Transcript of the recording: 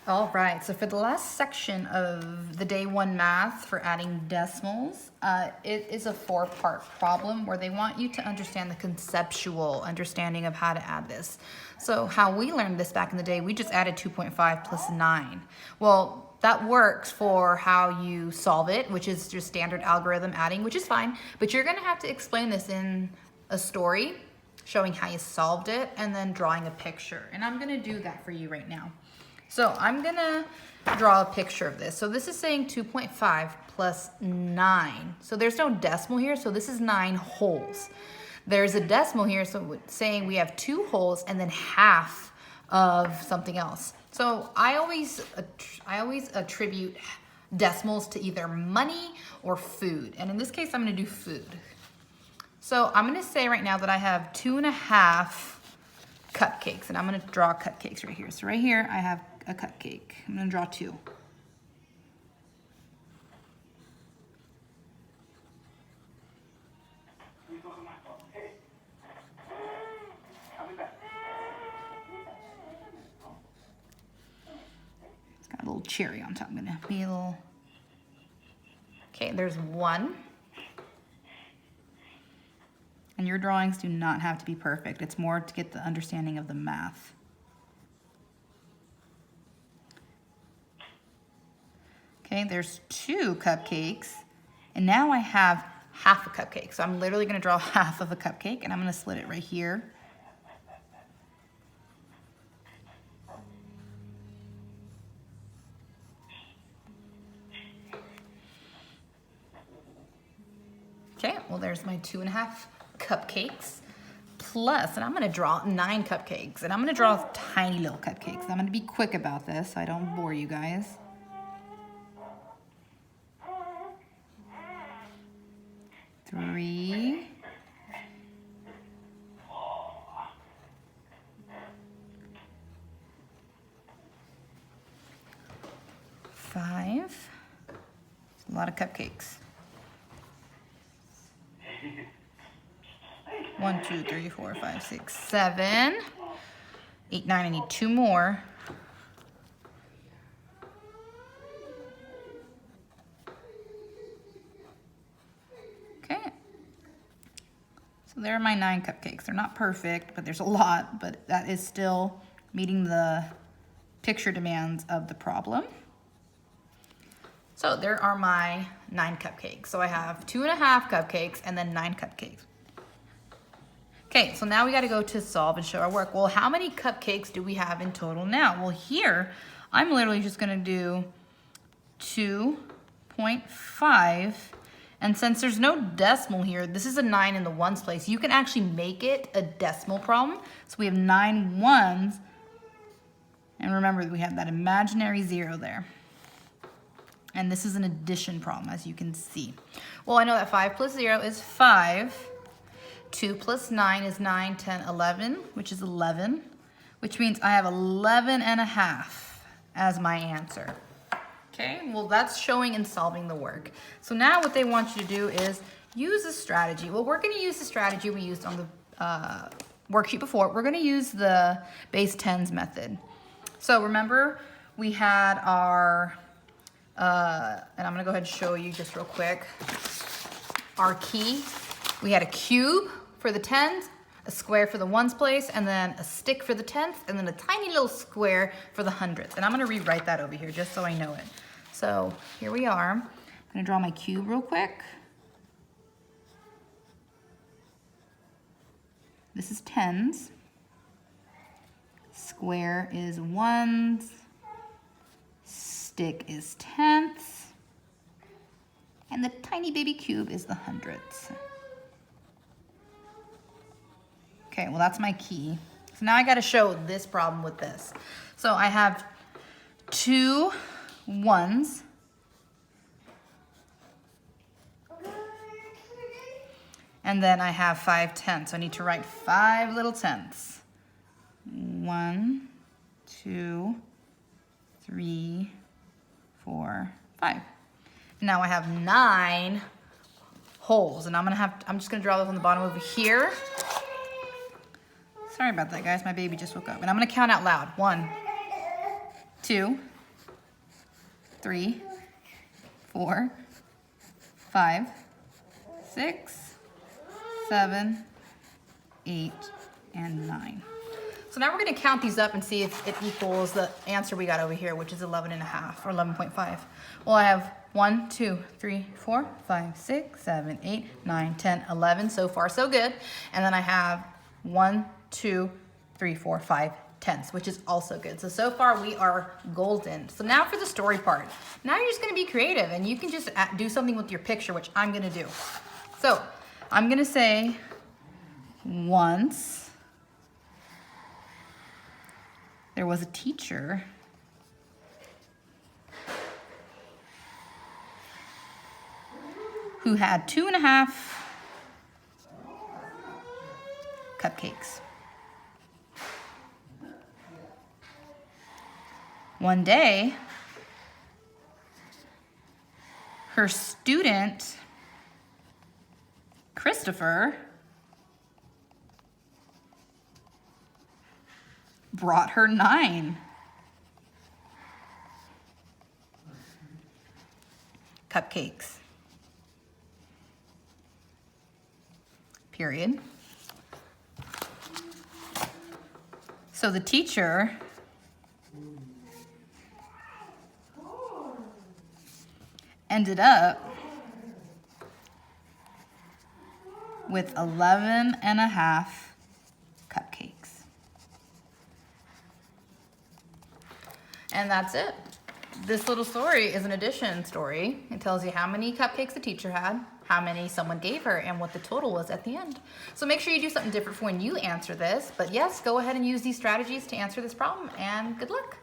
All right, so for the last section of the day one math for adding decimals, it is a 4-part problem where they want you to understand the conceptual understanding of how to add this. So how we learned this back in the day, we just added 2.5 plus 9. Well, that works for how you solve it, which is your standard algorithm adding, which is fine, but you're gonna have to explain this in a story, showing how you solved it, and then drawing a picture. And I'm gonna do that for you right now. So I'm gonna draw a picture of this. So this is saying 2.5 plus 9. So there's no decimal here, so this is 9 wholes. There's a decimal here, so it's saying we have 2 wholes and then half of something else. So I always attribute decimals to either money or food. And in this case, I'm gonna do food. So I'm gonna say right now that I have 2.5 cupcakes, and I'm gonna draw cupcakes right here. So right here, I have a cupcake. I'm gonna draw 2. It's got a little cherry on top. I'm gonna be a little, okay, there's 1. And your drawings do not have to be perfect. It's more to get the understanding of the math. Okay, there's 2 cupcakes, and now I have half a cupcake. So I'm literally gonna draw half of a cupcake, and I'm gonna slit it right here. Okay, well there's my 2.5 cupcakes plus, and I'm gonna draw 9 cupcakes, and I'm gonna draw tiny little cupcakes. I'm gonna be quick about this so I don't bore you guys. 3, 5. It's a lot of cupcakes. 1, 2, 3, 4, 5, 6, 7, 8, 9. I need 2 more. Okay. So there are my 9 cupcakes. They're not perfect, but there's a lot, but that is still meeting the picture demands of the problem. So there are my 9 cupcakes. So I have 2.5 cupcakes and then 9 cupcakes. Okay, so now we gotta go to solve and show our work. Well, how many cupcakes do we have in total now? Well, here, I'm literally just gonna do 2.5, and since there's no decimal here, this is a 9 in the ones place, you can actually make it a decimal problem. So we have 9 ones, and remember, we have that imaginary 0 there. And this is an addition problem, as you can see. Well, I know that 5 plus 0 is 5. 2 plus 9 is 9, 10, 11, which is 11, which means I have 11.5 as my answer. Okay, well that's showing and solving the work. So now what they want you to do is use a strategy. Well, we're gonna use the strategy we used on the worksheet before. We're gonna use the base 10s method. So remember, we had our, and I'm gonna go ahead and show you just real quick, our key. We had a cube for the 10s, a square for the ones place, and then a stick for the 10th, and then a tiny little square for the hundredths. And I'm gonna rewrite that over here just so I know it. So here we are. I'm gonna draw my cube real quick. This is 10s. Square is ones. Stick is tenths. And the tiny baby cube is the hundredths. Okay, well that's my key. So now I gotta show this problem with this. So I have 2 ones. And then I have 5 tenths. So I need to write 5 little tenths. 1, 2, 3, 4, 5. Now I have 9 wholes, and I'm just gonna draw those on the bottom over here. Sorry about that, guys. My baby just woke up. And I'm gonna count out loud. 1, 2, 3, 4, 5, 6, 7, 8, and 9. So now we're going to count these up and see if it equals the answer we got over here, which is 11.5 or 11.5. Well, I have 1, 2, 3, 4, 5, 6, 7, 8, 9, 10, 11. So far, so good. And then I have 1, 2, 3, 4, 5, 10s, which is also good. So far we are golden. So now for the story part. Now you're just going to be creative and you can just do something with your picture, which I'm going to do. So I'm going to say once there was a teacher who had 2.5 cupcakes. One day, her student, Christopher, brought her 9 cupcakes. Period. So the teacher ended up with 11.5 cupcakes. And that's it. This little story is an addition story. It tells you how many cupcakes the teacher had, how many someone gave her, and what the total was at the end. So make sure you do something different for when you answer this. But yes, go ahead and use these strategies to answer this problem, and good luck.